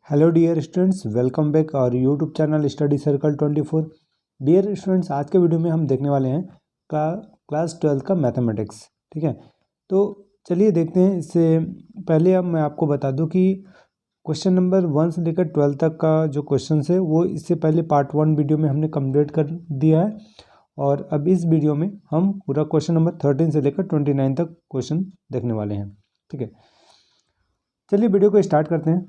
Hello dear students, welcome back और YouTube channel study circle 24। Dear students, आज के video में हम देखने वाले हैं क्लास 12 का मैथमेटिक्स। ठीक है, तो चलिए देखते हैं। इससे पहले अब मैं आपको बता दूं कि क्वेश्चन नंबर 1 से लेकर 12 तक का जो क्वेश्चन है वो इससे पहले पार्ट 1 वीडियो में हमने कंप्लीट कर दिया है, और अब इस वीडियो में हम पूरा क्वेश्चन नंबर 13 से लेकर 29 तक क्वेश्चन देखने वाले हैं। ठीक है, चलिए वीडियो को स्टार्ट करते हैं।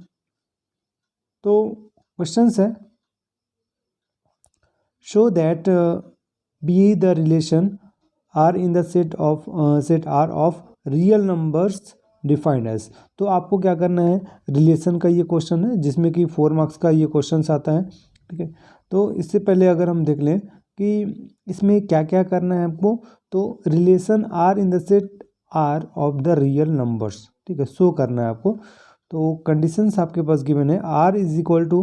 तो क्वेश्चन है, show that be the relation R in the set R of real numbers defined as. तो आपको क्या करना है, रिलेशन का ये क्वेश्चन है जिसमें कि 4 मार्क्स का ये क्वेश्चन आता है। ठीक है, तो इससे पहले अगर हम देख लें कि इसमें क्या क्या करना है आपको, तो relation R in the set R of the real numbers, ठीक है, शो करना है आपको। तो कंडीशंस आपके पास गिवन है, R is equal to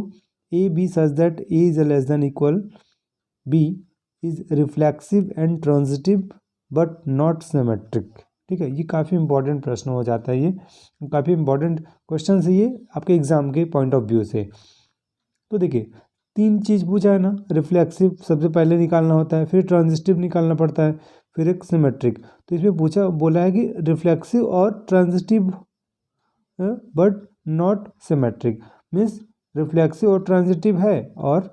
a b such that a is less than equal b is reflexive and transitive but not symmetric. ठीक है, ये काफ़ी इंपॉर्टेंट प्रश्न हो जाता है, ये काफ़ी इंपॉर्टेंट क्वेश्चन है ये आपके एग्जाम के पॉइंट ऑफ व्यू से। तो देखिए, 3 चीज़ पूछा है ना, रिफ्लेक्सिव सबसे पहले निकालना होता है, फिर ट्रांजिटिव निकालना पड़ता है, फिर एक सिमेट्रिक। तो इसमें बोला है कि रिफ्लेक्सिव और transitive but not symmetric, means reflexive और ट्रांजिटिव है और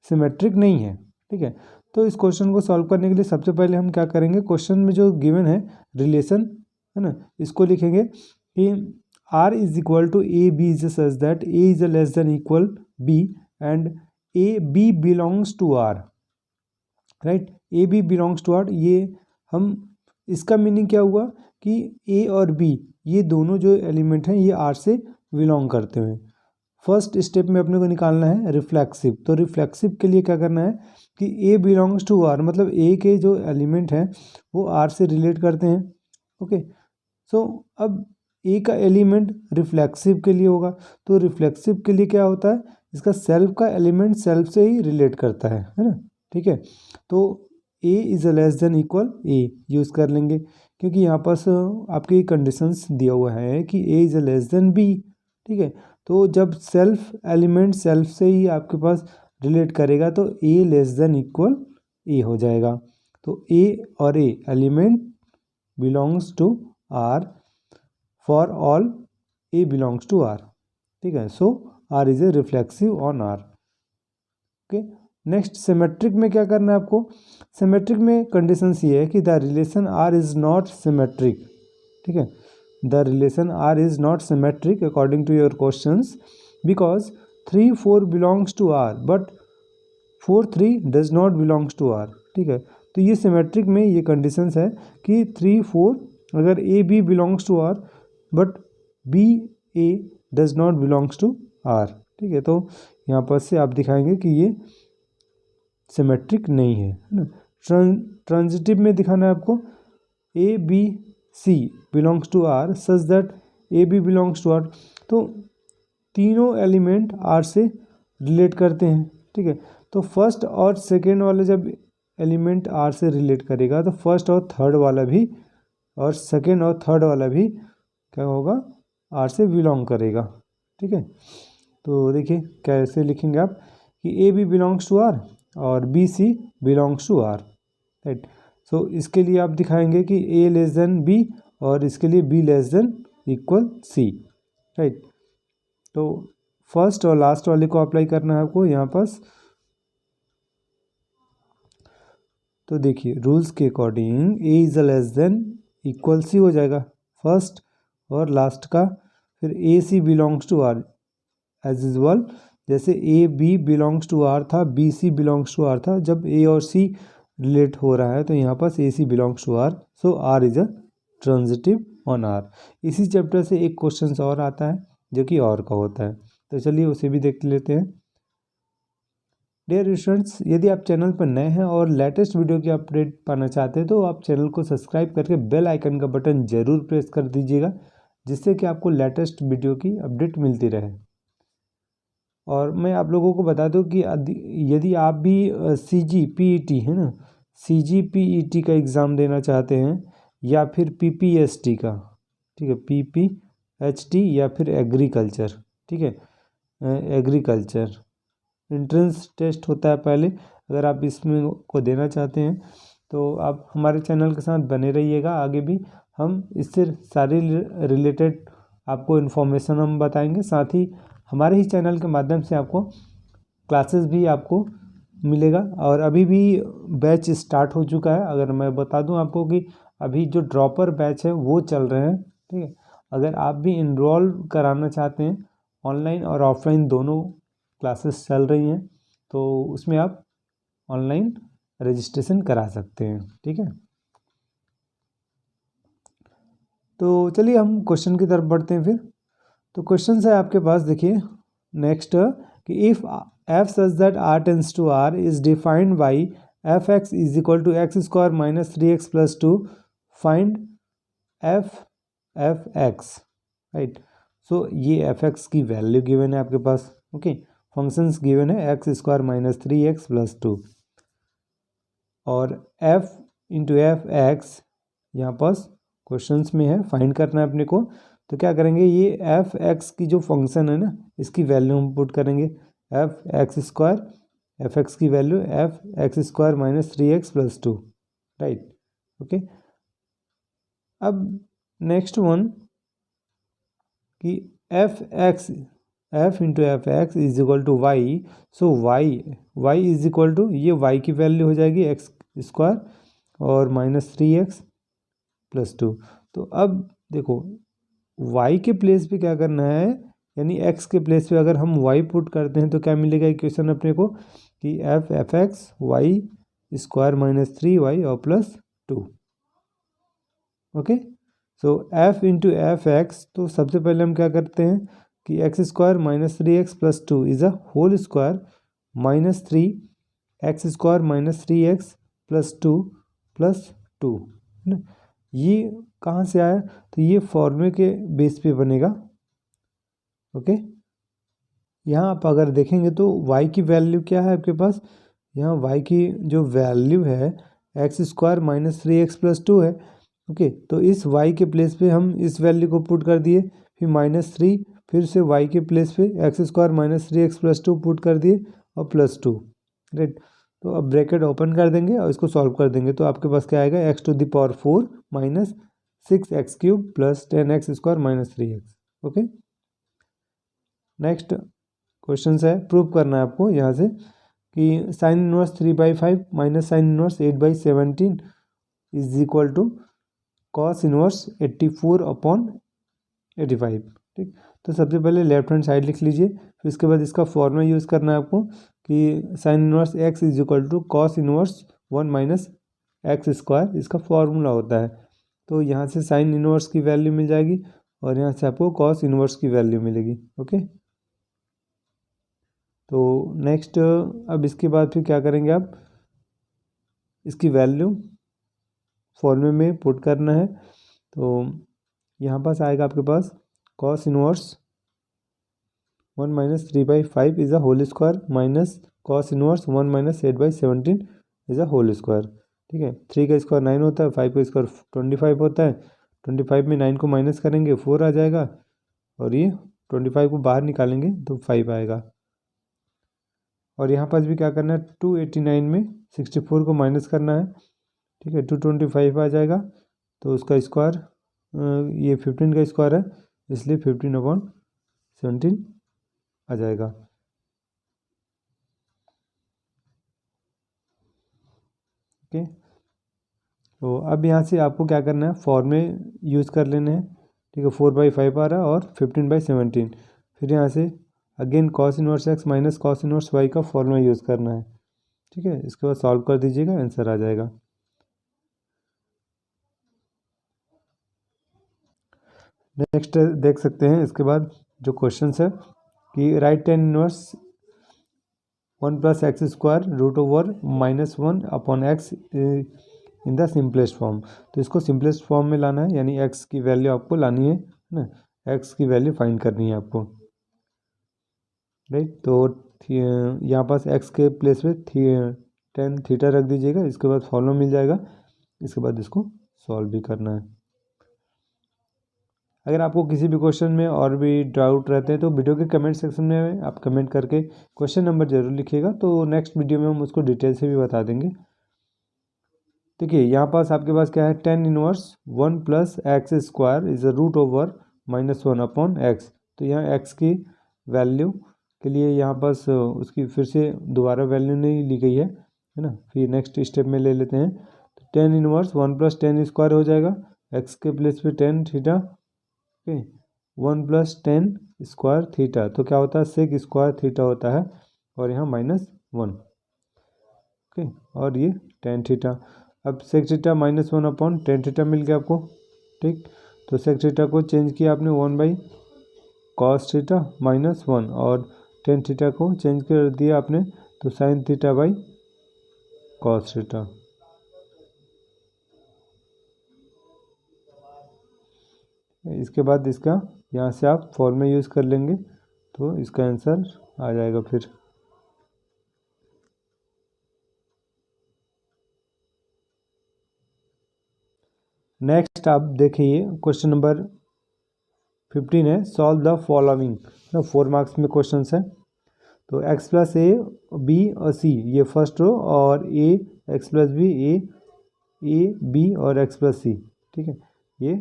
सिमेट्रिक नहीं है। ठीक है, तो इस क्वेश्चन को सॉल्व करने के लिए सबसे पहले हम क्या करेंगे, क्वेश्चन में जो गिवन है रिलेशन है ना, इसको लिखेंगे कि R is equal to a b is such that a is less than equal b and a B belongs to R. Right, a B belongs to R, ये हम इसका मीनिंग क्या हुआ कि ए और बी ये दोनों जो एलिमेंट हैं ये आर से बिलोंग करते हैं। फर्स्ट स्टेप में अपने को निकालना है रिफ्लेक्सिव। तो रिफ्लेक्सिव के लिए क्या करना है कि ए बिलोंग्स टू आर, मतलब ए के जो एलिमेंट हैं वो आर से रिलेट करते हैं। ओके, सो अब ए का एलिमेंट रिफ्लेक्सिव के लिए होगा, तो रिफ्लेक्सिव के लिए क्या होता है, इसका सेल्फ का एलिमेंट सेल्फ से ही रिलेट करता है ना। ठीक है, तो A is less than equal A use कर लेंगे, क्योंकि यहाँ पास आपकी कंडीशंस दिया हुआ है कि ए इज लेस देन बी। ठीक है, तो जब सेल्फ एलिमेंट सेल्फ से ही आपके पास रिलेट करेगा तो A less than equal A हो जाएगा। तो ए और A element belongs to R for all A belongs to R. ठीक है, so R is a reflexive on R. Okay, next symmetric में क्या करना है आपको, सिमेट्रिक में कंडीशंस ये है कि the relation R is not symmetric. ठीक है, the relation R is not symmetric according to your questions because 3 4 belongs to R but 4 3 does not belongs to R. ठीक है, तो ये सिमेट्रिक में ये कंडीशंस है कि 3 4 अगर a B belongs to R but b a does not belongs to R. ठीक है, तो यहाँ पर से आप दिखाएंगे कि ये सिमेट्रिक नहीं है ना। ट्रांजिटिव में दिखाना है आपको, a b C belongs to R such that a B belongs to R. तो तीनों एलिमेंट आर से रिलेट करते हैं। ठीक है, तो फर्स्ट और सेकेंड वाला जब एलिमेंट आर से रिलेट करेगा तो फर्स्ट और थर्ड वाला भी और सेकेंड और थर्ड वाला भी क्या होगा, आर से बिलोंग करेगा। ठीक है, तो देखिए कैसे लिखेंगे आप कि A B belongs to R और B C belongs to R. Right, so इसके लिए आप दिखाएंगे कि ए लेस देन बी और इसके लिए b less than equal c. Right, तो फर्स्ट और लास्ट वाले को अप्लाई करना है आपको यहाँ पास। तो देखिए रूल्स के according A is less than equal C हो जाएगा फर्स्ट और लास्ट का, फिर A C belongs to R as usual, जैसे A B belongs to R था, B C belongs to R था, जब ए और सी रिलेट हो रहा है तो यहाँ पास A C belongs to R, so R is a transitive on R. इसी चैप्टर से एक क्वेश्चन और आता है जो कि और का होता है, तो चलिए उसे भी देख लेते हैं। डियर स्टूडेंट्स, यदि आप चैनल पर नए हैं और लेटेस्ट वीडियो की अपडेट पाना चाहते हैं तो आप चैनल को सब्सक्राइब करके बेल आइकन का बटन जरूर प्रेस कर दीजिएगा, जिससे कि आपको लेटेस्ट वीडियो की अपडेट मिलती रहे। और मैं आप लोगों को बता दूं कि यदि आप भी CGPET है ना, CGPET का एग्ज़ाम देना चाहते हैं या फिर PPST का, ठीक है, PPHT या फिर एग्रीकल्चर, ठीक है। एग्रीकल्चर एंट्रेंस टेस्ट होता है पहले, अगर आप इसमें को देना चाहते हैं तो आप हमारे चैनल के साथ बने रहिएगा। आगे भी हम इससे सारे रिलेटेड आपको इन्फॉर्मेशन हम बताएंगे, साथ ही हमारे ही चैनल के माध्यम से आपको क्लासेस भी आपको मिलेगा। और अभी भी बैच स्टार्ट हो चुका है, अगर मैं बता दूं आपको कि अभी जो ड्रॉपर बैच है वो चल रहे हैं, ठीक है। अगर आप भी इनरोल कराना चाहते हैं, ऑनलाइन और ऑफलाइन दोनों क्लासेस चल रही हैं, तो उसमें आप ऑनलाइन रजिस्ट्रेशन करा सकते हैं, ठीक है। तो चलिए हम क्वेश्चन की तरफ बढ़ते हैं फिर। तो क्वेश्चन है आपके पास, देखिए नेक्स्ट, कि if F such that R tends to R is defined by F x is equal to X square minus 3x plus 2, find F X, right. So ये एफ एक्स की वैल्यू गिवन है आपके पास, okay. Functions given है X square minus 3x plus 2, और f into f x यहाँ पास questions में है, फाइंड करना है अपने को। तो क्या करेंगे, ये एफ एक्स की जो फंक्शन है ना, इसकी वैल्यू हम पुट करेंगे, f x square, f x की value f x square minus 3x plus 2, right, okay. अब नेक्स्ट वन, कि f x, f into f x is equal to y, so y is equal to, ये y की value हो जाएगी x square और minus 3x plus 2। तो अब देखो y के प्लेस पे क्या करना है, यानी x के प्लेस पे अगर हम y पुट करते हैं तो क्या मिलेगा इक्वेशन अपने को, कि f x y square minus 3y और plus 2, okay. So f into f x, तो सबसे पहले हम क्या करते हैं कि x square minus 3x plus 2 is a whole square minus 3x square minus 3x plus 2 plus 2, है ना। ये कहाँ से आया, तो ये फॉर्मूले के बेस पे बनेगा, ओके। यहाँ आप अगर देखेंगे तो y की वैल्यू क्या है आपके पास, यहाँ y की जो वैल्यू है X square minus 3x plus 2 है, ओके। तो इस y के प्लेस पे हम इस वैल्यू को पुट कर दिए, फिर -3, फिर से y के प्लेस पे x square minus 3x plus 2 put कर दिए और प्लस 2, राइट। तो अब ब्रैकेट ओपन कर देंगे और इसको सॉल्व कर देंगे, तो आपके पास क्या आएगा, x to the power 4 minus 6x cube plus 10x square minus 3x, okay. Next question है, प्रूव करना है आपको यहाँ से, कि sine inverse 3/5 minus sine inverse 8/17 is equal to cos inverse 84/85, ठीक। तो सबसे पहले लेफ्ट हैंड साइड लिख लीजिए, फिर इसके बाद इसका फॉर्मूला यूज़ करना है आपको, कि sine inverse x is equal to cos inverse 1 minus x square, इसका फॉर्मूला होता है। तो यहाँ से साइन इनवर्स की वैल्यू मिल जाएगी और यहाँ से आपको कॉस इनवर्स की वैल्यू मिलेगी, ओके। तो नेक्स्ट, अब इसके बाद फिर क्या करेंगे आप, इसकी वैल्यू फॉर्मूले में पुट करना है। तो यहाँ पास आएगा आपके पास cos inverse 1 minus 3/5 is a whole square minus cos inverse 1 minus 8/17 is a whole square, ठीक है। 3 का स्क्वायर 9 होता है, 5 का स्क्वायर 25 होता है, 25 में 9 को माइनस करेंगे 4 आ जाएगा, और ये 25 को बाहर निकालेंगे तो 5 आएगा। और यहाँ पास भी क्या करना है, 289 में 64 को माइनस करना है, ठीक है। 225 आ जाएगा, तो उसका स्क्वायर, ये 15 का स्क्वायर है, इसलिए 15/17 आ जाएगा, ओके। तो अब यहाँ से आपको क्या करना है, फॉर्मूले यूज़ कर लेने हैं, ठीक है। 4/5 आ रहा है और 15/17, फिर यहाँ से again cos inverse x minus cos inverse y का फॉर्मूला यूज़ करना है, ठीक है। इसके बाद सॉल्व कर दीजिएगा, आंसर आ जाएगा। नेक्स्ट देख सकते हैं इसके बाद जो क्वेश्चन है, कि write tan inverse 1 plus x square root over -1 upon x in the simplest form. तो इसको सिंपलेस्ट फॉर्म में लाना है, यानी एक्स की वैल्यू आपको लानी है ना, एक्स की वैल्यू फाइंड करनी है आपको, राइट। तो यहाँ पास एक्स के प्लेस पे tan थीटा रख दीजिएगा, इसके बाद फॉर्मूला मिल जाएगा, इसके बाद इसको सॉल्व भी करना है। अगर आपको किसी भी क्वेश्चन में और भी डाउट रहते हैं तो वीडियो के कमेंट सेक्शन में आप कमेंट करके क्वेश्चन नंबर जरूर लिखिएगा, तो नेक्स्ट वीडियो में हम उसको डिटेल से भी बता देंगे। देखिए यहाँ पास आपके पास क्या है, tan inverse 1 plus x square is a root over -1 upon x. तो यहाँ एक्स की वैल्यू के लिए यहाँ पास उसकी फिर से दोबारा वैल्यू नहीं ली गई है ना। फिर नेक्स्ट स्टेप में ले लेते हैं, तो tan inverse 1 plus ten square हो जाएगा, एक्स के प्लेस पे tan theta, okay, 1 plus ten square theta, तो क्या होता है सेक स्क्वायर थीटा होता है, और यहाँ -1, ओके, और ये टेन थीटा। अब sec theta -1 upon tan theta मिल गया आपको, ठीक। तो सेक थीटा को चेंज किया आपने 1/cos थीटा -1, और टेन थीटा को चेंज कर दिया आपने तो sine theta by cos theta. इसके बाद इसका यहाँ से आप फॉर्मूला यूज़ कर लेंगे तो इसका आंसर आ जाएगा। फिर नेक्स्ट आप देखिए क्वेश्चन नंबर 15 है, सॉल्व द फॉलोइंग। 4 मार्क्स में क्वेश्चन है। तो x प्लस ए बी और सी ये फर्स्ट रो, और a x plus b a b और एक्स प्लस सी, ठीक है। ये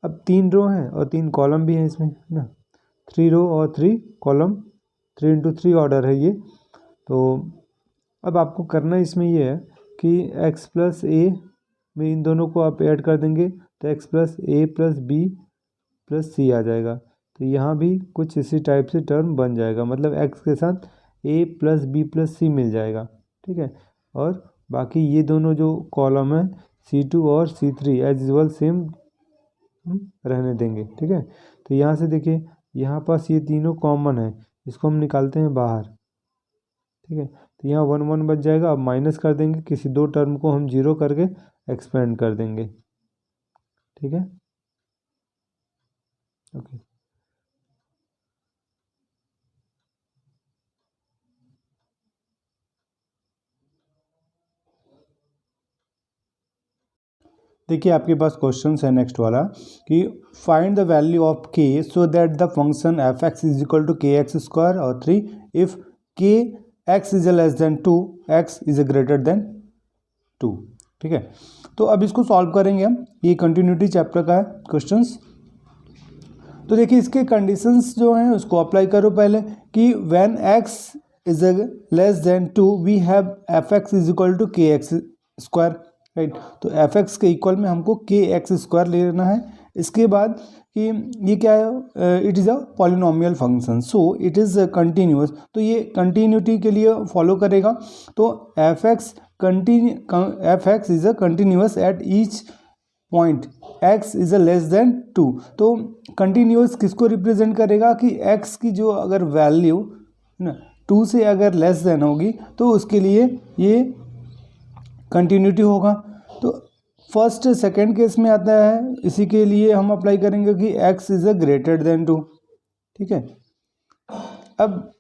अब 3 रो हैं और 3 कॉलम भी हैं इसमें, है ना। 3 रो और 3 कॉलम, 3 × 3 ऑर्डर है ये। तो अब आपको करना इसमें ये है कि x प्लस ए में इन दोनों को आप ऐड कर देंगे तो x प्लस ए प्लस बी प्लस सी आ जाएगा। तो यहाँ भी कुछ इसी टाइप से टर्म बन जाएगा, मतलब x के साथ a प्लस बी प्लस सी मिल जाएगा, ठीक है। और बाकी ये दोनों जो कॉलम है C2 और C3 एज यूजुअल सेम रहने देंगे, ठीक है। तो यहाँ से देखिए यहाँ पास ये तीनों कॉमन है, इसको हम निकालते हैं बाहर, ठीक है। तो यहाँ 1 1 बच जाएगा। अब माइनस कर देंगे, किसी दो टर्म को हम 0 करके एक्सपेंड कर देंगे, ठीक है, ओके। देखिए आपके पास क्वेश्चन है नेक्स्ट वाला कि find the value of k so that the function f x is equal to k x square, और 3 इफ के x is less than 2 x is greater than 2, ठीक है। तो अब इसको सॉल्व करेंगे हम, ये कंटिन्यूटी चैप्टर का है क्वेश्चंस। तो देखिए इसके कंडीशंस जो हैं उसको अप्लाई करो पहले कि when x is less than 2 we have f x is equal to k x square, right. तो एफ एक्स के इक्वल में हमको के एक्स स्क्वायर लेना है। इसके बाद कि ये क्या है, it is a polynomial function, so it is continuous, तो ये कंटिन्यूटी के लिए फॉलो करेगा। तो f x is a continuous at each point x is a less than 2। तो कंटिन्यूअस किसको रिप्रेजेंट करेगा कि x की जो अगर वैल्यू ना 2 से अगर लेस देन होगी तो उसके लिए ये कंटिन्यूटी होगा। तो फर्स्ट सेकंड केस में आता है, इसी के लिए हम अप्लाई करेंगे कि x is a greater than 2, ठीक है। अब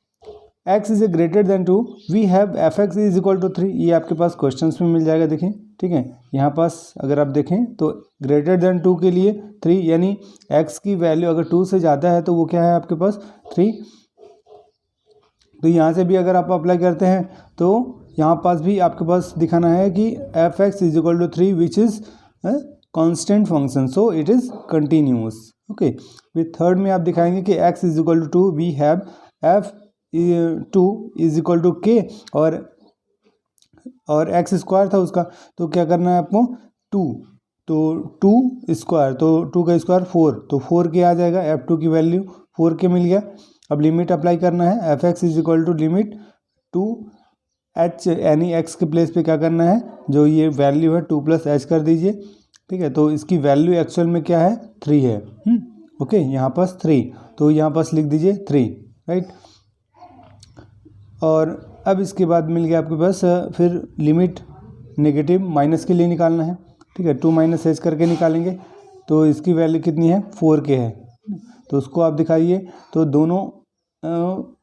x is a greater than 2 we have f x is equal to 3, ये आपके पास क्वेश्चंस में मिल जाएगा, देखें, ठीक है। यहाँ पास अगर आप देखें तो ग्रेटर देन 2 के लिए 3, यानी x की वैल्यू अगर 2 से ज़्यादा है तो वो क्या है आपके पास 3। तो यहाँ से भी अगर आप अप्लाई करते हैं तो यहाँ पास भी आपके पास दिखाना है कि f x is equal to 3 which is constant function, so it is continuous, okay. फिर थर्ड में आप दिखाएंगे कि x is equal to 2 we have f 2 is equal to k, और एक्स स्क्वायर था उसका, तो क्या करना है आपको 2, तो 2 स्क्वायर, तो 2 का स्क्वायर 4, तो 4 के आ जाएगा, f2 की वैल्यू 4 के मिल गया। अब लिमिट अप्लाई करना है, f x is equal to limit 2 h, यानी x के प्लेस पे क्या करना है, जो ये वैल्यू है 2 + h कर दीजिए, ठीक है। तो इसकी वैल्यू एक्चुअल में क्या है 3 है, ओके, यहाँ पास 3, तो यहाँ पास लिख दीजिए 3, राइट। और अब इसके बाद मिल गया आपके पास, फिर लिमिट नेगेटिव माइनस के लिए निकालना है, ठीक है, 2 - h करके निकालेंगे, तो इसकी वैल्यू कितनी है 4 के है, तो उसको आप दिखाइए। तो दोनों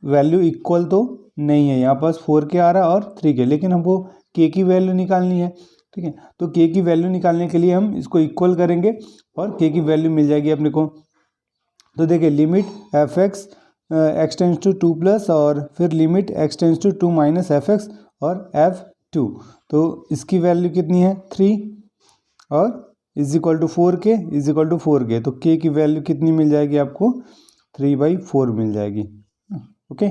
वैल्यू इक्वल तो नहीं है, यहाँ पास 4 के आ रहा है और 3 के, लेकिन हमको के की वैल्यू निकालनी है। ठीक है। तो के की वैल्यू निकालने के लिए हम इसको इक्वल करेंगे और के की वैल्यू मिल जाएगी अपने को। तो देखिए limit f x x tends to 2+ और फिर limit x tends to 2 - f x और F2। तो इसकी वैल्यू कितनी है 3 और is equal to 4k is equal to 4k। तो k की वैल्यू कितनी मिल जाएगी आपको 3/4 मिल जाएगी। ओके,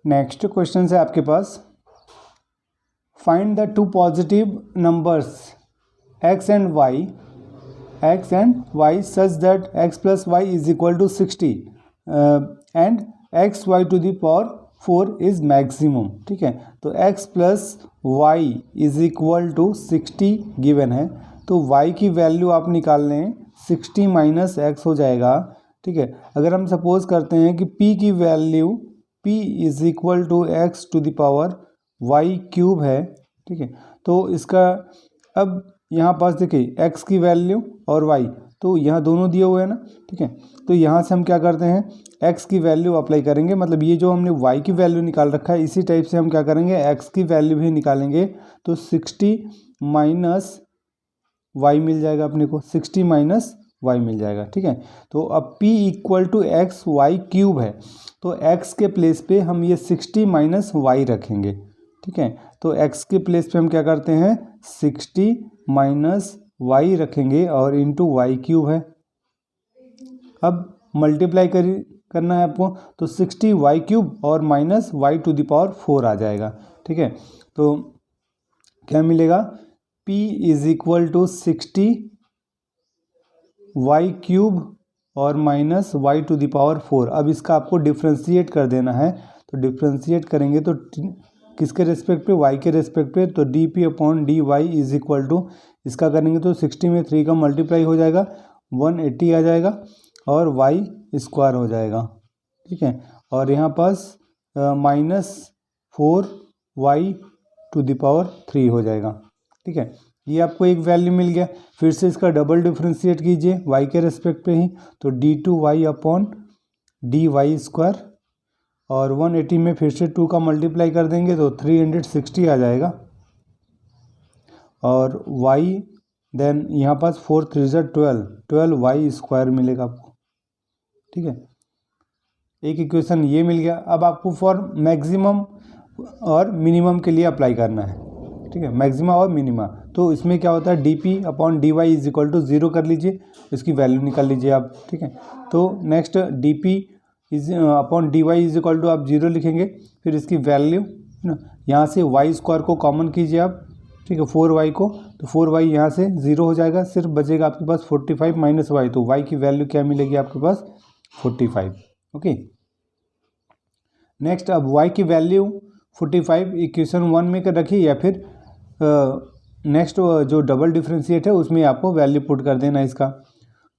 नेक्स्ट क्वेश्चन है आपके पास, find the two positive numbers x and y such that x plus y is equal to 60 and xy to the power 4 is maximum। ठीक है, तो x plus y is equal to 60 given है, तो y की value आप निकाल लें 60 minus x हो जाएगा। ठीक है, अगर हम सपोज करते हैं कि p की value p is equal to x to the power y cube है। ठीक है, तो इसका अब यहाँ पास देखिए x की वैल्यू और y, तो यहाँ दोनों दिए हुए हैं ना। ठीक है, तो यहाँ से हम क्या करते हैं x की वैल्यू अप्लाई करेंगे, मतलब ये जो हमने y की वैल्यू निकाल रखा है इसी टाइप से हम क्या करेंगे x की वैल्यू भी निकालेंगे। तो 60 माइनस y मिल जाएगा अपने को, 60 माइनस y मिल जाएगा। ठीक है, तो अब p equal to x y cube है, तो x के प्लेस पे हम ये 60 माइनस y रखेंगे। ठीक है, तो x के प्लेस पे हम क्या करते हैं 60 माइनस y रखेंगे और इंटू वाई क्यूब है। अब मल्टीप्लाई करना है आपको, तो 60 वाई क्यूब और minus y to the power 4 आ जाएगा। ठीक है, तो क्या मिलेगा p is equal to 60 y cube और minus y to the power 4। अब इसका आपको डिफ्रेंशिएट कर देना है, तो डिफ्रेंशिएट करेंगे तो किसके रेस्पेक्ट पे y के रेस्पेक्ट पे, तो dp/dy इज इक्वल टू इसका करेंगे तो 60 में 3 का मल्टीप्लाई हो जाएगा 180 आ जाएगा और y स्क्वायर हो जाएगा। ठीक है, और यहाँ पास -4y टू द पावर 3 हो जाएगा। ठीक है, ये आपको एक वैल्यू मिल गया। फिर से इसका डबल डिफ्रेंशिएट कीजिए y के रेस्पेक्ट पे ही, तो d2y/dy स्क्वायर और 180 में फिर से 2 का मल्टीप्लाई कर देंगे तो 360 आ जाएगा और y देन यहाँ पास 4 3 12 y स्क्वायर मिलेगा आपको। ठीक है, एक इक्वेशन ये मिल गया। अब आपको फॉर मैक्सिमम और मिनिमम के लिए अप्लाई करना है। ठीक है, मैक्सिमा और मिनिमा, तो इसमें क्या होता है dp/dy इज इक्वल टू 0 कर लीजिए, इसकी वैल्यू निकाल लीजिए आप। ठीक है, तो next dp/dy is equal to आप 0 लिखेंगे, फिर इसकी वैल्यू ना यहाँ से y स्क्वायर को कॉमन कीजिए आप। ठीक है, 4y को, तो 4y यहाँ से 0 हो जाएगा, सिर्फ बचेगा आपके पास 45 माइनस y, तो y की वैल्यू क्या मिलेगी आपके पास 45। ओके, नेक्स्ट अब y की वैल्यू 45 इक्वेशन 1 में कर रखिए या फिर नेक्स्ट जो डबल डिफ्रेंशिएट है उसमें आपको वैल्यू पुट कर देना इसका।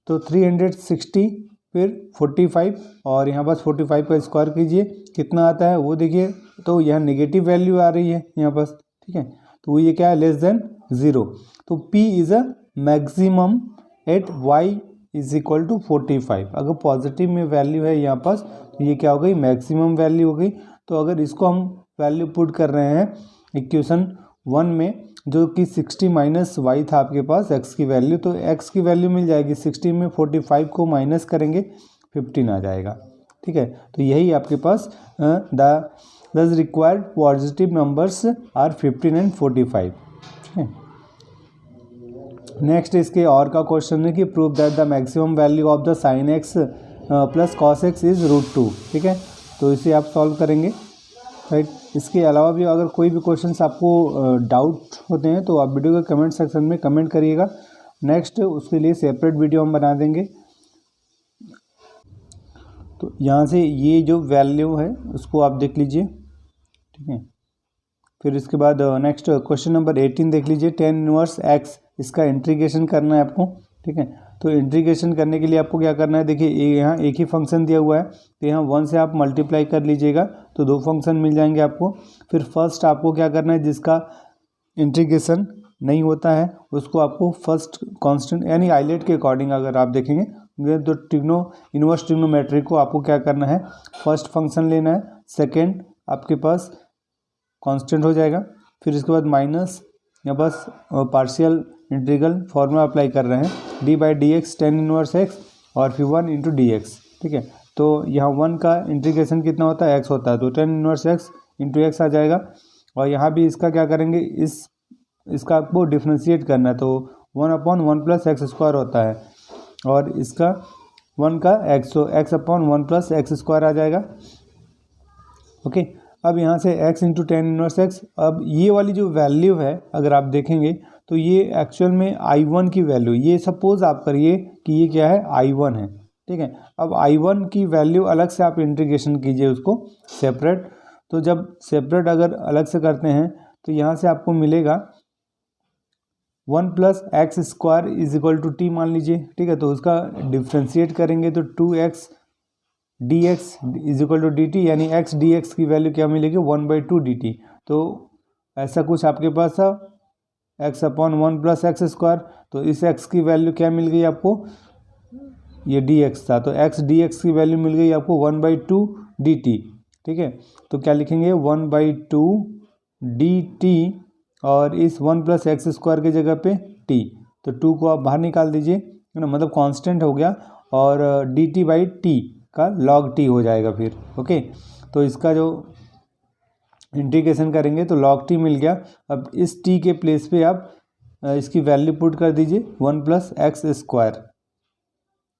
तो 360 फिर 45 और यहाँ पास 45 का स्क्वायर कीजिए, कितना आता है वो देखिए, तो यहाँ नेगेटिव वैल्यू आ रही है यहाँ पास। ठीक है, तो ये क्या है लेस देन 0, तो p is a maximum at y is equal to 45। अगर पॉजिटिव में वैल्यू है यहाँ पास तो ये क्या हो गई मैक्सिमम वैल्यू हो गई। तो अगर इसको हम वैल्यू पुट कर रहे हैं इक्वेशन 1 में, जो कि 60 माइनस y था आपके पास x की वैल्यू, तो x की वैल्यू मिल जाएगी 60 में 45 को माइनस करेंगे 15 आ जाएगा। ठीक है, तो यही आपके पास the required positive numbers are 15 and 45। ठीक है, नेक्स्ट इसके और का क्वेश्चन है कि prove that the maximum value of the sine x plus cos x is √2। ठीक है, तो इसे आप सॉल्व करेंगे। राइट, इसके अलावा भी अगर कोई भी क्वेश्चंस आपको डाउट होते हैं तो आप वीडियो के कमेंट सेक्शन में कमेंट करिएगा, नेक्स्ट उसके लिए सेपरेट वीडियो हम बना देंगे। तो यहाँ से ये जो वैल्यू है उसको आप देख लीजिए। ठीक है, फिर इसके बाद नेक्स्ट क्वेश्चन नंबर 18 देख लीजिए, tan इनवर्स x, इसका इंटीग्रेशन करना है आपको। ठीक है, तो इंटीग्रेशन करने के लिए आपको क्या करना है, देखिए यहाँ एक ही फंक्शन दिया हुआ है, तो यहाँ 1 से आप मल्टीप्लाई कर लीजिएगा तो 2 फंक्शन मिल जाएंगे आपको। फिर फर्स्ट आपको क्या करना है, जिसका इंटीग्रेशन नहीं होता है उसको आपको फर्स्ट कांस्टेंट यानी आइलेट के अकॉर्डिंग अगर आप देखेंगे तो इनवर्स ट्रिग्नोमेट्री को आपको क्या करना है, फर्स्ट फंक्शन लेना है, सेकेंड आपके पास कांस्टेंट हो जाएगा, फिर इसके बाद माइनस, या बस पार्शियल इंटीग्रल फॉर्मूला अप्लाई कर रहे हैं, D by d x tan inverse x और फिर 1 इंटू डी एक्स। ठीक है, तो यहाँ 1 का इंटीग्रेशन कितना होता है, एक्स होता है, तो tan inverse x into x आ जाएगा। और यहाँ भी इसका क्या करेंगे, इसका आपको डिफ्रेंशिएट करना है, तो 1/1 प्लस एक्स स्क्वायर होता है, और इसका 1 का एक्स, तो x/1 प्लस एक्स स्क्वायर आ जाएगा। ओके, अब यहाँ से x into ten inverse x, अब ये वाली जो वैल्यू है अगर आप देखेंगे तो ये एक्चुअल में I1 की वैल्यू, ये सपोज आप करिए कि ये क्या है, I1 है। ठीक है, अब I1 की वैल्यू अलग से आप इंटीग्रेशन कीजिए उसको सेपरेट, तो जब सेपरेट अगर अलग से करते हैं तो यहाँ से आपको मिलेगा 1 plus x square is equal to t मान लीजिए। ठीक है, तो उसका डिफ्रेंशिएट करेंगे तो 2x dx is equal to d t, यानी x dx की वैल्यू क्या मिलेगी, 1/2 dt। तो ऐसा कुछ आपके पास था x/1 प्लस एक्स स्क्वायर, तो इस x की वैल्यू क्या मिल गई आपको, ये dx था, तो x dx की वैल्यू मिल गई आपको 1/2 dt। ठीक है, तो क्या लिखेंगे, 1/2 dt, और इस 1 प्लस एक्स स्क्वायर की जगह पे t, तो 2 को आप बाहर निकाल दीजिए, है ना, मतलब कांस्टेंट हो गया, और dt/t का log t हो जाएगा फिर। ओके, तो इसका जो इंटीग्रेशन करेंगे तो log t मिल गया। अब इस t के प्लेस पे आप इसकी वैल्यू पुट कर दीजिए 1 प्लस एक्स स्क्वायर।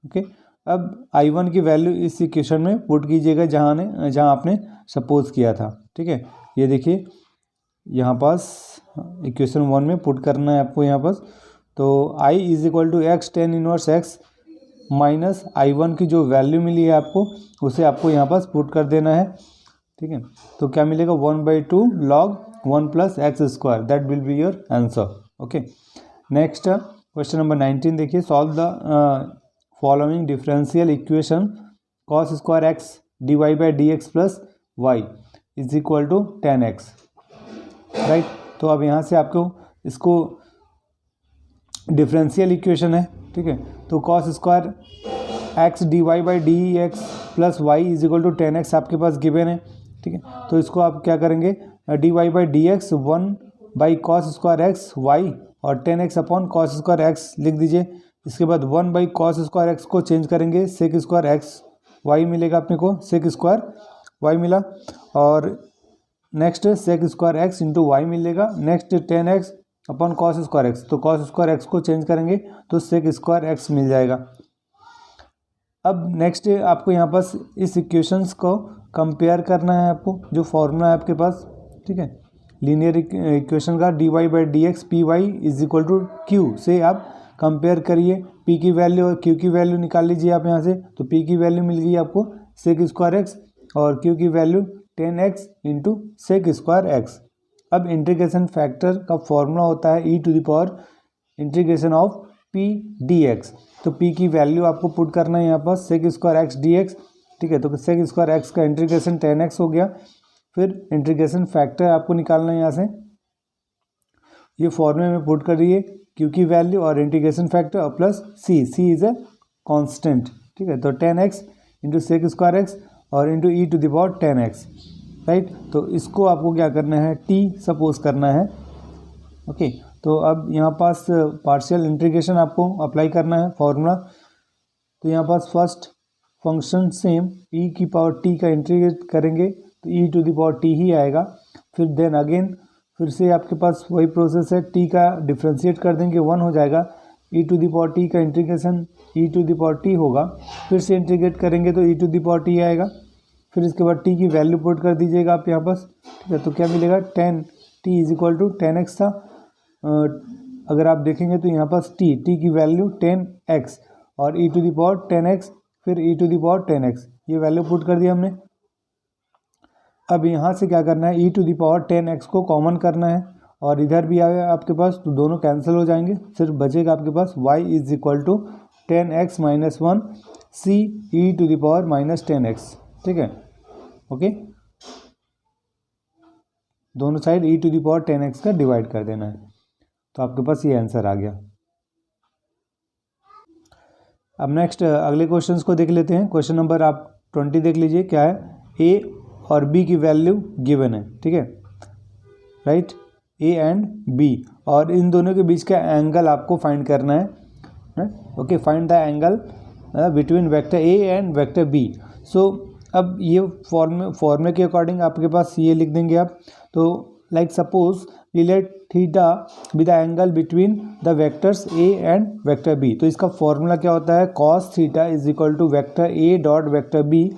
ओके, अब I1 की वैल्यू इस इक्वेशन में पुट कीजिएगा जहाँ आपने सपोज किया था। ठीक है, ये देखिए यहाँ पास इक्वेशन 1 में पुट करना है आपको यहाँ पास, तो I is equal to x tan inverse x minus I1 की जो वैल्यू मिली है आपको, उसे आपको यहाँ पास पुट कर देना है। ठीक है, तो क्या मिलेगा, 1/2 log 1 plus x square, that will be your answer. Okay, next question number 19 देखिए, solve the following differential equation cos square x d y by d x plus y is equal to 10x। Right, तो अब यहाँ से आपको इसको differential equation है। ठीक है, तो cos square x d y by d x plus y is equal to 10x आपके पास गिवन है। ठीक है, तो इसको आप क्या करेंगे, d y by d x 1 by cos square x y और 10x upon cos square x लिख दीजिए। इसके बाद 1 बाई कॉस स्क्वायर एक्स को चेंज करेंगे, सेक स्क्वायर एक्स वाई मिलेगा अपने को, सेक स्क्वायर वाई मिला, और next sec square x into y मिलेगा, next 10x upon cos square x, तो कॉस स्क्वायर एक्स को चेंज करेंगे तो सेक स्क्वायर एक्स मिल जाएगा। अब नेक्स्ट आपको यहाँ पास इस इक्वेशंस को कंपेयर करना है, आपको जो फॉर्मूला है आपके पास। ठीक है, लीनियर इक्वेशन का d y by d x p y is equal to q से आप कंपेयर करिए, पी की वैल्यू और क्यू की वैल्यू निकाल लीजिए आप यहाँ से, तो पी की वैल्यू मिल गई आपको सेक स्क्वायर एक्स और क्यू की value 10x into sec square x. अब इंटीग्रेशन फैक्टर का फॉर्मूला होता है e to the power integration of p d x, तो पी की वैल्यू आपको पुट करना है यहाँ पर sec square x d x. ठीक है, तो सेक स्क्वायर एक्स का इंटीग्रेशन 10x हो गया, फिर इंटीग्रेशन फैक्टर आपको निकालना है यहाँ से, ये फॉर्मूले में पुट करिए क्यू की वैल्यू और इंटीग्रेशन फैक्टर और plus c is a constant. ठीक है, तो 10x into sec square x और into e to the power 10x। Right, तो इसको आपको क्या करना है, t सपोज करना है। ओके, तो अब यहाँ पास पार्शियल इंटीग्रेशन आपको अप्लाई करना है फॉर्मूला, तो यहाँ पास फर्स्ट फंक्शन सेम e की पावर t का इंटीग्रेट करेंगे तो e to the power t ही आएगा, फिर देन अगेन फिर से आपके पास वही प्रोसेस है, t का डिफ्रेंशिएट कर देंगे 1 हो जाएगा, e to the power t का integration e to the power t होगा, फिर से इंटीग्रेट करेंगे तो e to the power t आएगा, फिर इसके बाद t की वैल्यू पुट कर दीजिएगा आप यहाँ पास। ठीक है, तो क्या मिलेगा 10t is equal to 10x था, अगर आप देखेंगे तो यहाँ पास t की वैल्यू 10x और e to the power 10x फिर e to the power 10x, ये वैल्यू पुट कर दिया हमने। अब यहाँ से क्या करना है, e to the power 10x को कॉमन करना है और इधर भी आएगा आपके पास, तो दोनों कैंसिल हो जाएंगे, सिर्फ बचेगा आपके पास y is equal to 10x minus 1 c e to the power minus 10x। ठीक है, ओके, दोनों side e to the power 10x का डिवाइड कर देना है, तो आपके पास ये आंसर आ गया। अब नेक्स्ट अगले क्वेश्चंस को देख लेते हैं। क्वेश्चन नंबर आप 20 देख लीजिए, क्या है, a और b की वैल्यू गिवन है। ठीक है, राइट, ए एंड बी, और इन दोनों के बीच का एंगल आपको फाइंड करना है। Okay, find the angle between vector a and vector b. So अब ये फॉर्मूले के अकॉर्डिंग आपके पास ये लिख देंगे आप। तो like suppose relate theta with the angle between the vectors A and vector B. तो इसका फॉर्मूला क्या होता है, cos theta is equal to vector A dot vector B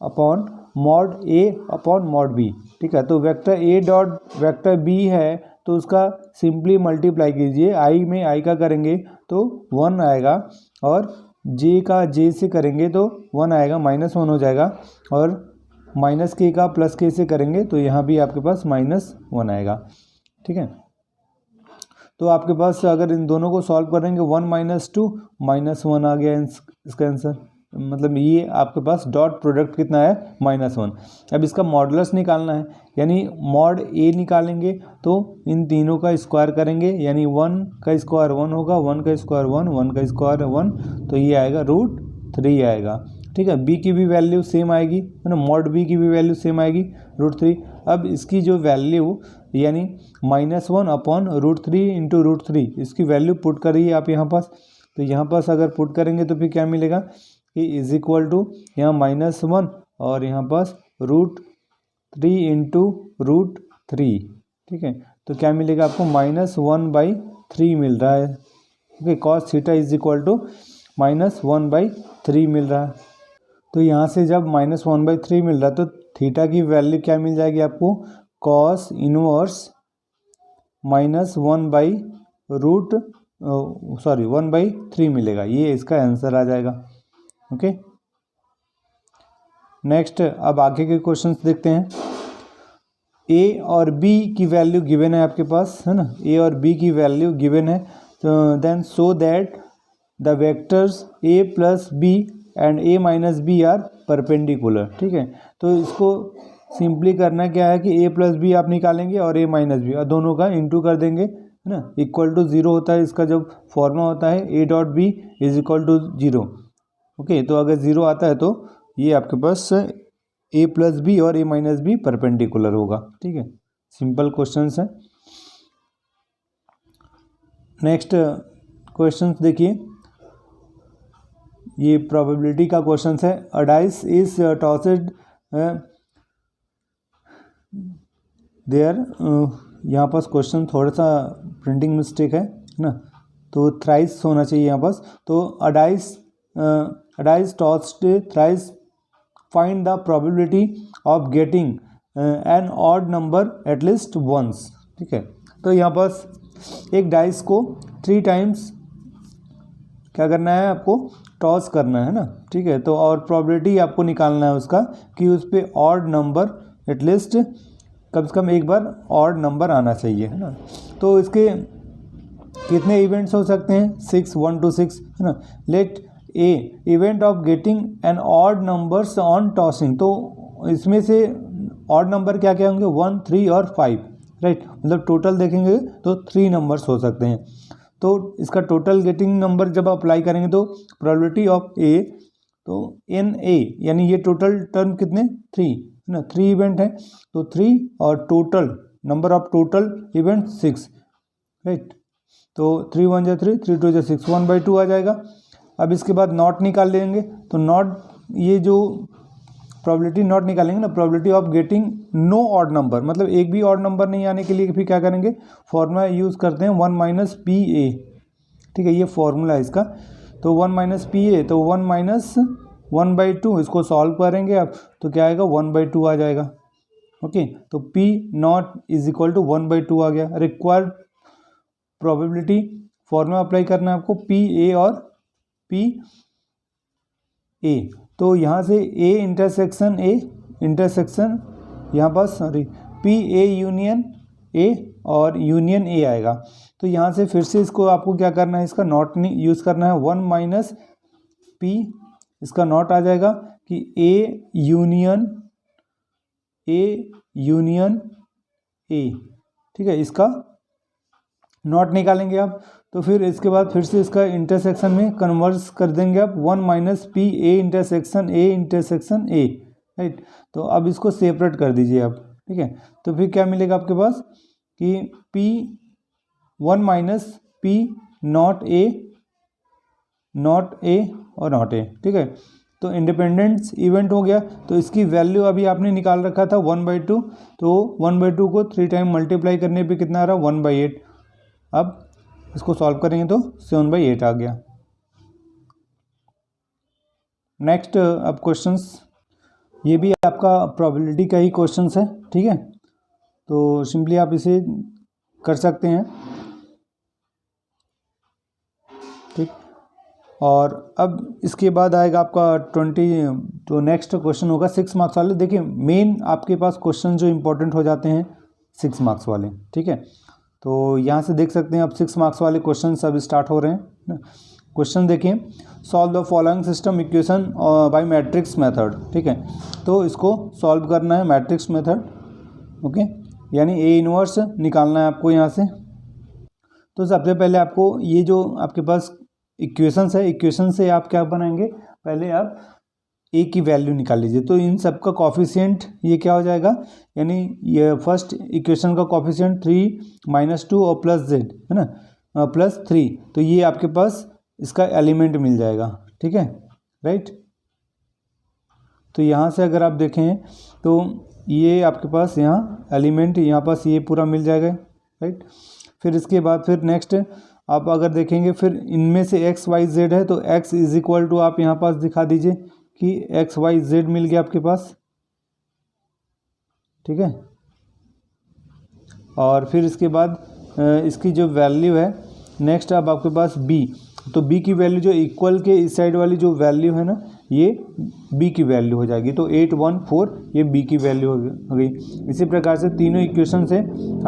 upon mod A upon mod B. ठीक है, तो vector A dot vector B है तो उसका सिंपली मल्टीप्लाई कीजिए, आई में आई का करेंगे तो 1 आएगा, और जे का जे से करेंगे तो 1 आएगा, -1 हो जाएगा, और माइनस के का प्लस के से करेंगे तो यहाँ भी आपके पास -1 आएगा। ठीक है, तो आपके पास अगर इन दोनों को सॉल्व करेंगे 1 - 2 -1 आ गया इसका आंसर। मतलब ये आपके पास डॉट प्रोडक्ट कितना है, -1। अब इसका मॉडुलस निकालना है, यानी मॉड ए निकालेंगे तो इन तीनों का स्क्वायर करेंगे, यानी 1 का स्क्वायर 1 होगा, 1 का स्क्वायर 1, 1 का स्क्वायर 1, तो ये आएगा √3 आएगा। ठीक है, बी की भी वैल्यू सेम आएगी, है ना, मॉड बी की भी वैल्यू सेम आएगी √3। अब इसकी जो वैल्यू यानी -1 अपॉन √3 इंटू √3, इसकी वैल्यू पुट करिए आप यहाँ पास। तो यहाँ पास अगर पुट करेंगे तो फिर क्या मिलेगा कि इज इक्वल टू यहाँ -1 और यहाँ पास √3 इंटू √3। ठीक है, तो क्या मिलेगा आपको -1/3 मिल रहा है। Okay, cos theta is equal to -1/3 मिल रहा है। तो यहाँ से जब -1/3 मिल रहा है तो थीटा की वैल्यू क्या मिल जाएगी आपको, कॉस इनवर्स -1/3 मिलेगा। ये इसका आंसर आ जाएगा। ओके, नेक्स्ट अब आगे के क्वेश्चंस देखते हैं। ए और बी की वैल्यू गिवन है आपके पास, है ना, ए और बी की वैल्यू गिवन है। तो then so that the vectors A plus B and A minus B are perpendicular. ठीक है, तो इसको सिंपली करना क्या है कि ए प्लस बी आप निकालेंगे और ए माइनस बी, और दोनों का इंटू कर देंगे, है ना, इक्वल टू 0 होता है इसका जब फॉर्मूला होता है A dot B is equal to 0। Okay, तो अगर 0 आता है तो ये आपके पास ए प्लस बी और ए माइनस बी परपेंडिकुलर होगा। ठीक है, सिंपल क्वेश्चंस है। नेक्स्ट क्वेश्चंस देखिए, ये प्रोबेबिलिटी का क्वेश्चन है। A dice is tossed there, यहाँ पास क्वेश्चन थोड़ा सा प्रिंटिंग मिस्टेक है ना, तो थ्राइस होना चाहिए यहाँ पास। तो a dice tossed thrice, find the probability of getting an odd number at least once. ठीक है, तो यहाँ पास एक डाइस को 3 टाइम्स क्या करना है आपको, टॉस करना है ना। ठीक है, तो और प्रोबेबिलिटी आपको निकालना है उसका कि उस पर ऑड नंबर एटलीस्ट कम से कम एक बार ऑड नंबर आना चाहिए, है ना। तो इसके कितने इवेंट्स हो सकते हैं, 6, 1 to 6, है ना। Let a event of getting an odd numbers on tossing, तो इसमें से ऑड नंबर क्या क्या होंगे, 1, 3 और 5, राइट। मतलब टोटल देखेंगे तो 3 नंबर्स हो सकते हैं। तो इसका टोटल गेटिंग नंबर जब अप्लाई करेंगे तो प्रोबेबिलिटी ऑफ ए, तो एन ए, यानी ये टोटल टर्म कितने 3, है ना, 3 इवेंट है, तो 3 और total number of total event 6, right. तो 3 1 जा 3, 3 2 जा 6, 1/2 आ जाएगा। अब इसके बाद नॉट निकाल लेंगे, तो नॉट, ये जो प्रोबेबिलिटी नॉट निकालेंगे ना, probability of getting no odd number, मतलब एक भी ऑड नंबर नहीं आने के लिए फिर क्या करेंगे, फॉर्मूला यूज़ करते हैं 1 - PA। ठीक है, ये फॉर्मूला है इसका। तो 1 - PA, तो 1 - 1/2, इसको सॉल्व करेंगे आप तो क्या आएगा, 1/2 आ जाएगा। ओके, तो P not is equal to 1/2 आ गया। रिक्वायर्ड प्रोबेबिलिटी फॉर्मूला अप्लाई करना है आपको, PA और PA। तो यहाँ से A इंटरसेक्शन यहाँ पास सॉरी PA यूनियन A और यूनियन A आएगा। तो यहाँ से फिर से इसको आपको क्या करना है, इसका नॉट यूज़ करना है, 1 - P, इसका नॉट आ जाएगा कि A यूनियन A। ठीक है, इसका नॉट निकालेंगे आप, तो फिर इसके बाद फिर से इसका इंटरसेक्शन में कन्वर्स कर देंगे आप, 1 - PA इंटरसेक्शन A, राइट। तो अब इसको सेपरेट कर दीजिए आप। ठीक है, तो फिर क्या मिलेगा आपके पास, कि P1 minus P not a और नॉट ए, ठीक है। तो इंडिपेंडेंस इवेंट हो गया, तो इसकी वैल्यू अभी आपने निकाल रखा था 1/2, तो 1/2 को 3 टाइम मल्टीप्लाई करने पे कितना आ रहा है 1/8। अब इसको सॉल्व करेंगे तो 7/8 आ गया। नेक्स्ट अब क्वेश्चंस, ये भी आपका प्रोबेबिलिटी का ही क्वेश्चंस है, ठीक है। तो सिंपली आप इसे कर सकते हैं, ठीक। और अब इसके बाद आएगा आपका 20, तो नेक्स्ट क्वेश्चन होगा 6 मार्क्स वाले। देखिए मेन आपके पास क्वेश्चन जो इंपॉर्टेंट हो जाते हैं 6 मार्क्स वाले, ठीक है। तो यहाँ से देख सकते हैं अब 6 मार्क्स वाले क्वेश्चन अब स्टार्ट हो रहे हैं। क्वेश्चन देखिए, solve the following system equation by matrix method, ठीक है। तो इसको सॉल्व करना है मैट्रिक्स मेथड, ओके, यानी ए इनवर्स निकालना है आपको यहाँ से। तो सबसे पहले आपको ये जो आपके पास इक्वेशंस है, इक्वेशन से आप क्या बनाएंगे, पहले आप ए की वैल्यू निकाल लीजिए। तो इन सब का कॉफिशिएंट ये क्या हो जाएगा, यानी ये फर्स्ट इक्वेशन का कॉफिशिएंट 3 - 2 और प्लस जेड है ना, +3, तो ये आपके पास इसका एलिमेंट मिल जाएगा, ठीक है, राइट। तो यहाँ से अगर आप देखें तो ये आपके पास यहाँ एलिमेंट यहाँ पास ये पूरा मिल जाएगा, राइट। फिर इसके बाद फिर नेक्स्ट आप अगर देखेंगे फिर इनमें से x y z है, तो x = आप यहाँ पास दिखा दीजिए कि x y z मिल गया आपके पास, ठीक है। और फिर इसके बाद इसकी जो वैल्यू है नेक्स्ट अब आपके पास b, तो b की वैल्यू जो इक्वल के इस साइड वाली जो वैल्यू है ना, ये b की वैल्यू हो जाएगी। तो 8 1 4 ये b की वैल्यू हो गई। इसी प्रकार से तीनों इक्वेशन से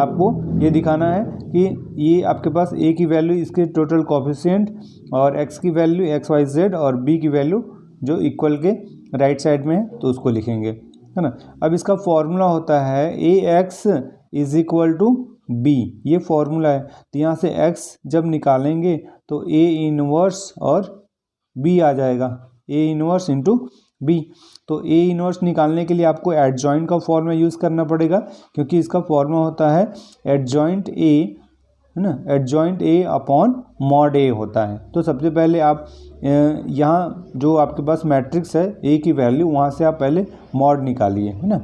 आपको ये दिखाना है कि ये आपके पास a की वैल्यू इसके टोटल कोफिशिएंट, और x की वैल्यू x y z, और b की वैल्यू जो इक्वल के राइट साइड में है तो उसको लिखेंगे, है ना। अब इसका फॉर्मूला होता है ax = b, ये फॉर्मूला है। तो यहाँ से x जब निकालेंगे तो a इनवर्स और b आ जाएगा, a इनवर्स इंटू b। तो a इनवर्स निकालने के लिए आपको एडजॉइंट का फॉर्मूला यूज़ करना पड़ेगा, क्योंकि इसका फॉर्मूला होता है एडजॉइंट a, है ना, adjoint a upon mod a होता है। तो सबसे पहले आप यहाँ जो आपके पास मैट्रिक्स है a की वैल्यू, वहाँ से आप पहले मॉड निकालिए, है ना।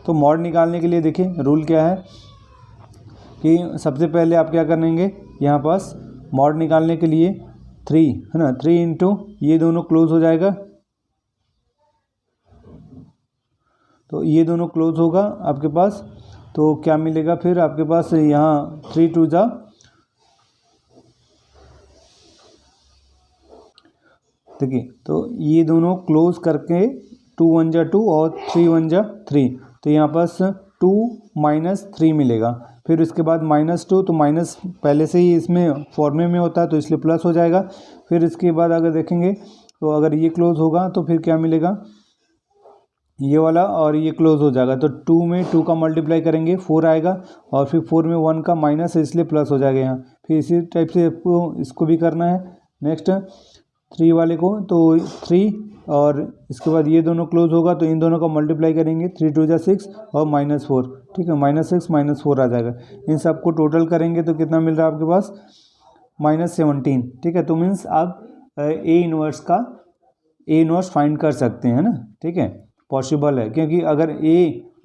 तो मॉड निकालने के लिए देखिए रूल क्या है कि सबसे पहले आप क्या करेंगे, यहाँ पास मॉड निकालने के लिए 3, है ना, 3 इंटू ये दोनों क्लोज हो जाएगा, तो ये दोनों क्लोज होगा आपके पास। तो क्या मिलेगा फिर आपके पास यहाँ 3 2 जा, देखिए तो ये दोनों क्लोज करके 2 1 जा 2 और 3 1 जा 3, तो यहाँ पास 2 - 3 मिलेगा। फिर उसके बाद -2, तो माइनस पहले से ही इसमें फॉर्मे में होता है तो इसलिए प्लस हो जाएगा। फिर इसके बाद अगर देखेंगे तो अगर ये क्लोज होगा तो फिर क्या मिलेगा, ये वाला और ये क्लोज हो जाएगा। तो 2 में 2 का मल्टीप्लाई करेंगे 4 आएगा, और फिर 4 में 1 का माइनस है इसलिए प्लस हो जाएगा यहाँ। फिर इसी टाइप से आपको इसको भी करना है नेक्स्ट 3 वाले को, तो 3 और इसके बाद ये दोनों क्लोज होगा तो इन दोनों का मल्टीप्लाई करेंगे 3 2 जा 6 और -4, ठीक है, -6 -4 आ जाएगा। इन सब को टोटल करेंगे तो कितना मिल रहा है आपके पास -17, ठीक है। तो मीन्स आप ए इनवर्स फाइंड कर सकते हैं ना, ठीक है, पॉसिबल है। क्योंकि अगर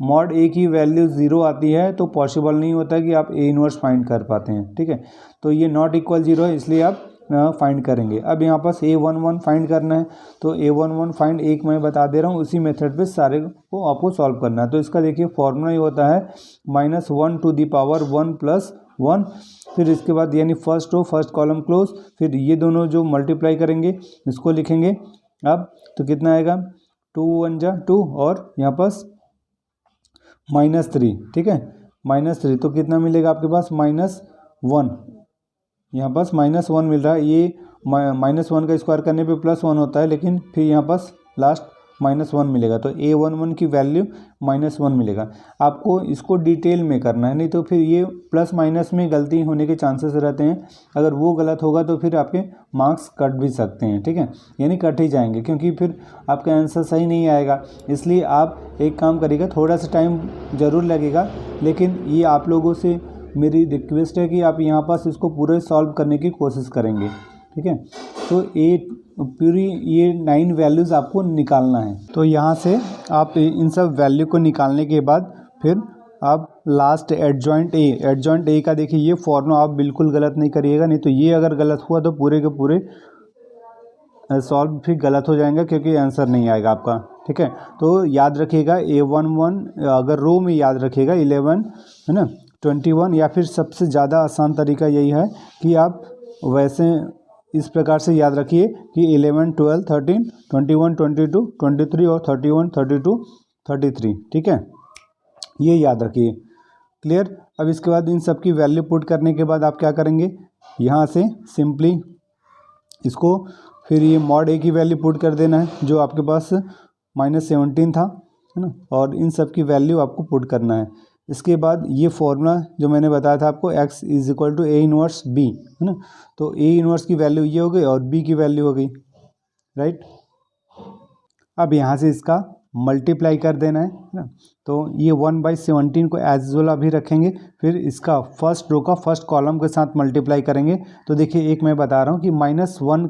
मॉड ए की वैल्यू 0 आती है तो पॉसिबल नहीं होता कि आप ए इनवर्स फाइंड कर पाते हैं, ठीक है। तो ये नॉट इक्वल 0 है इसलिए आप फाइंड करेंगे। अब यहाँ पास A11 फाइंड करना है, तो A11 फाइंड एक मैं बता दे रहा हूँ, उसी मेथड पे सारे को आपको सॉल्व करना है। तो इसका देखिए फॉर्मूला ही होता है -1 to the power 1 + 1। फिर इसके बाद यानी first row first column close, फिर ये दोनों जो मल्टीप्लाई करेंगे इसको लिखेंगे। अब तो कितना आएगा 2 1 जा 2 और यहाँ पास -3, ठीक है, -3 तो कितना मिलेगा आपके पास -1, यहाँ पास -1 मिल रहा है। ये -1 का स्क्वायर करने पे +1 होता है, लेकिन फिर यहाँ पास लास्ट -1 मिलेगा। तो A11 की वैल्यू -1 मिलेगा। आपको इसको डिटेल में करना है, नहीं तो फिर ये प्लस माइनस में गलती होने के चांसेस रहते हैं। अगर वो गलत होगा तो फिर आपके मार्क्स कट भी सकते हैं, ठीक है, यानी कट ही जाएंगे, क्योंकि फिर आपका आंसर सही नहीं आएगा। इसलिए आप एक काम करिएगा, थोड़ा सा टाइम ज़रूर लगेगा, लेकिन ये आप लोगों से मेरी रिक्वेस्ट है कि आप यहाँ पास इसको पूरे सॉल्व करने की कोशिश करेंगे, ठीक है। तो पूरी ये 9 वैल्यूज़ आपको निकालना है। तो यहाँ से आप इन सब वैल्यू को निकालने के बाद फिर आप लास्ट एडजॉइंट ए का देखिए ये फॉर्मूला आप बिल्कुल गलत नहीं करिएगा, नहीं तो ये अगर गलत हुआ तो पूरे के पूरे सॉल्व फिर गलत हो जाएंगे क्योंकि आंसर नहीं आएगा आपका, ठीक है। तो याद रखिएगा A11 अगर रो में याद रखिएगा 11 है ना 21, या फिर सबसे ज़्यादा आसान तरीका यही है कि आप वैसे इस प्रकार से याद रखिए कि 11, 12, 13, 21, 22, 23 और 31, 32, 33, ठीक है, ये याद रखिए। क्लियर। अब इसके बाद इन सब की वैल्यू पुट करने के बाद आप क्या करेंगे, यहाँ से सिंपली इसको फिर ये मॉड ए की वैल्यू पुट कर देना है जो आपके पास -17 था, है ना, और इन सब की वैल्यू आपको पुट करना है। इसके बाद ये फॉर्मूला जो मैंने बताया था आपको x = A इनवर्स B, है ना, तो A इनवर्स की वैल्यू ये हो गई और B की वैल्यू हो गई, राइट। अब यहाँ से इसका मल्टीप्लाई कर देना है ना, तो ये 1/17 को एज यूजुअल अभी रखेंगे, फिर इसका फर्स्ट रो का फर्स्ट कॉलम के साथ मल्टीप्लाई करेंगे। तो देखिए एक मैं बता रहा हूँ कि -1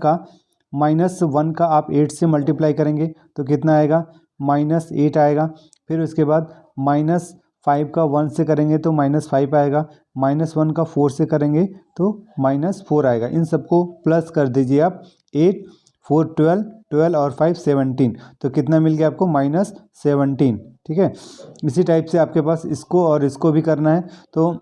का आप 8 से मल्टीप्लाई करेंगे तो कितना आएगा, -8 आएगा। फिर उसके बाद -5 का 1 से करेंगे तो -5 आएगा, -1 का 4 से करेंगे तो -4 आएगा। इन सबको प्लस कर दीजिए आप, 8, 4, 12, 12 और 5, 17, तो कितना मिल गया आपको -17, ठीक है। इसी टाइप से आपके पास इसको और इसको भी करना है, तो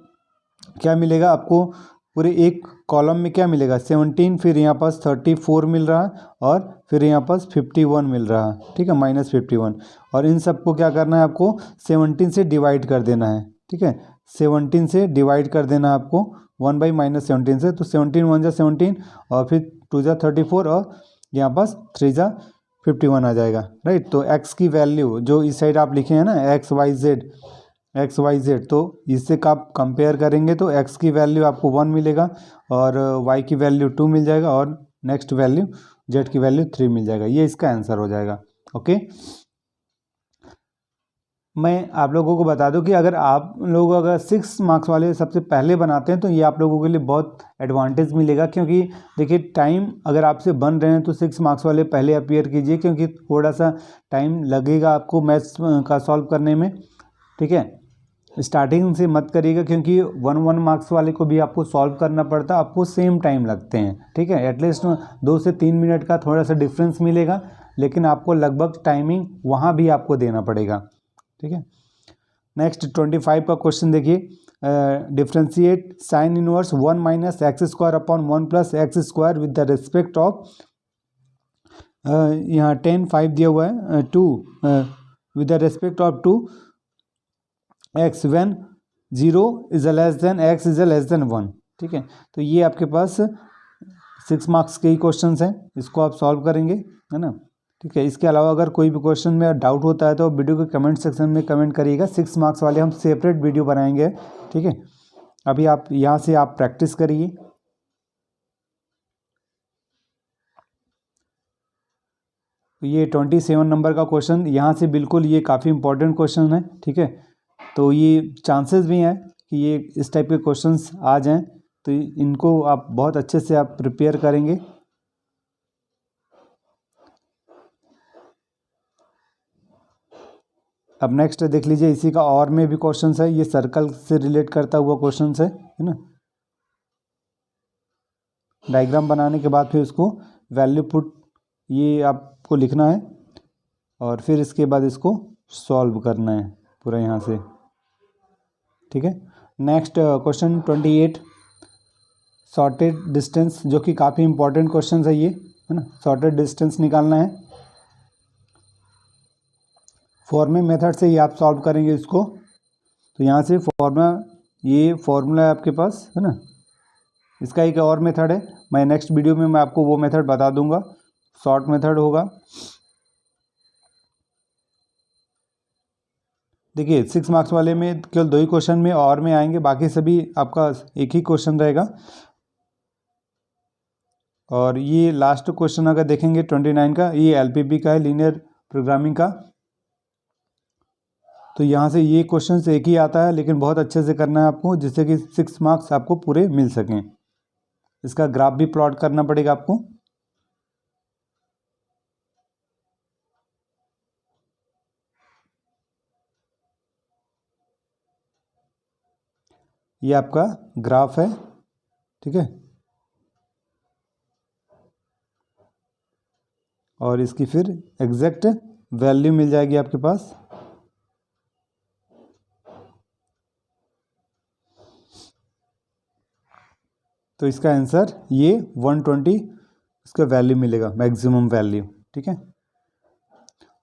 क्या मिलेगा आपको पूरे एक कॉलम में क्या मिलेगा 17, फिर यहाँ पास 34 मिल रहा है और फिर यहाँ पास 51 मिल रहा है, ठीक है, -51। और इन सबको क्या करना है आपको 17 से डिवाइड कर देना है, ठीक है, 17 से डिवाइड कर देना है आपको 1/-17 से, तो 17 1 जा 17 और फिर 2 जा 34 और यहाँ पास 3 जा 51 आ जाएगा, राइट। तो x की वैल्यू जो इस साइड आप लिखे हैं ना XYZ, तो इससे आप कंपेयर करेंगे तो x की वैल्यू आपको 1 मिलेगा और y की वैल्यू 2 मिल जाएगा और नेक्स्ट वैल्यू z की वैल्यू 3 मिल जाएगा। ये इसका आंसर हो जाएगा। ओके, मैं आप लोगों को बता दूं कि अगर आप लोग अगर 6 मार्क्स वाले सबसे पहले बनाते हैं तो ये आप लोगों के लिए बहुत एडवांटेज मिलेगा, क्योंकि देखिए टाइम अगर आपसे बन रहे हैं तो 6 मार्क्स वाले पहले अपीयर कीजिए, क्योंकि थोड़ा सा टाइम लगेगा आपको मैथ्स का सॉल्व करने में, ठीक है। स्टार्टिंग से मत करिएगा क्योंकि 1 मार्क्स वाले को भी आपको सॉल्व करना पड़ता है, आपको सेम टाइम लगते हैं, ठीक है। एटलीस्ट 2 से 3 मिनट का थोड़ा सा डिफरेंस मिलेगा, लेकिन आपको लगभग टाइमिंग वहाँ भी आपको देना पड़ेगा, ठीक है। नेक्स्ट 25 का क्वेश्चन देखिए, differentiate sine inverse 1 - x² upon 1 + x² with the respect of, यहाँ 10 5 दिया हुआ है 2 with the respect of 2 x when 0 is less than x is less than 1, ठीक है। तो ये आपके पास 6 मार्क्स के ही क्वेश्चन हैं, इसको आप सॉल्व करेंगे, है ना, ठीक है। इसके अलावा अगर कोई भी क्वेश्चन में डाउट होता है तो वीडियो के कमेंट सेक्शन में कमेंट करिएगा। 6 मार्क्स वाले हम सेपरेट वीडियो बनाएंगे, ठीक है। अभी आप यहाँ से आप प्रैक्टिस करिए। ये 27 नंबर का क्वेश्चन, यहाँ से बिल्कुल ये काफ़ी इंपॉर्टेंट क्वेश्चन है, ठीक है। तो ये चांसेस भी हैं कि ये इस टाइप के क्वेश्चंस आ जाएं, तो इनको आप बहुत अच्छे से आप प्रिपेयर करेंगे। अब नेक्स्ट देख लीजिए, इसी का और में भी क्वेश्चंस है, ये सर्कल से रिलेट करता हुआ क्वेश्चंस है ना। डायग्राम बनाने के बाद फिर उसको वैल्यू पुट ये आपको लिखना है और फिर इसके बाद इसको सॉल्व करना है पूरा यहाँ से, ठीक है। नेक्स्ट क्वेश्चन 28, शॉर्टेड डिस्टेंस, जो कि काफ़ी इंपॉर्टेंट क्वेश्चन है ये, है ना। शॉर्टेड डिस्टेंस निकालना है, फॉर्मे मेथड से ही आप सॉल्व करेंगे इसको। तो यहाँ से ये फॉर्मूला है आपके पास, है ना। इसका एक और मेथड है, मैं नेक्स्ट वीडियो में मैं आपको वो मेथड बता दूंगा, शॉर्ट मेथड होगा। देखिए 6 मार्क्स वाले में केवल 2 ही क्वेश्चन में और में आएंगे, बाकी सभी आपका एक ही क्वेश्चन रहेगा। और ये लास्ट क्वेश्चन अगर देखेंगे 29 का, ये LPP का है, लीनियर प्रोग्रामिंग का, तो यहाँ से ये क्वेश्चन एक ही आता है, लेकिन बहुत अच्छे से करना है आपको, जिससे कि 6 मार्क्स आपको पूरे मिल सकें। इसका ग्राफ भी प्लॉट करना पड़ेगा आपको। ये आपका ग्राफ है, ठीक है, और इसकी फिर एग्जैक्ट वैल्यू मिल जाएगी आपके पास। तो इसका आंसर ये 120 इसका वैल्यू मिलेगा, मैक्सिमम वैल्यू, ठीक है।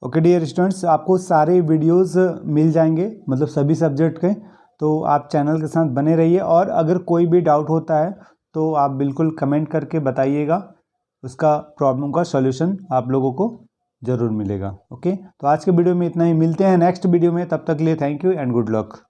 ओके डियर स्टूडेंट्स, आपको सारे वीडियोस मिल जाएंगे, मतलब सभी सब्जेक्ट के, तो आप चैनल के साथ बने रहिए। और अगर कोई भी डाउट होता है तो आप बिल्कुल कमेंट करके बताइएगा, उसका प्रॉब्लम का सॉल्यूशन आप लोगों को ज़रूर मिलेगा। ओके, तो आज के वीडियो में इतना ही, मिलते हैं नेक्स्ट वीडियो में, तब तक के लिए thank you and good luck.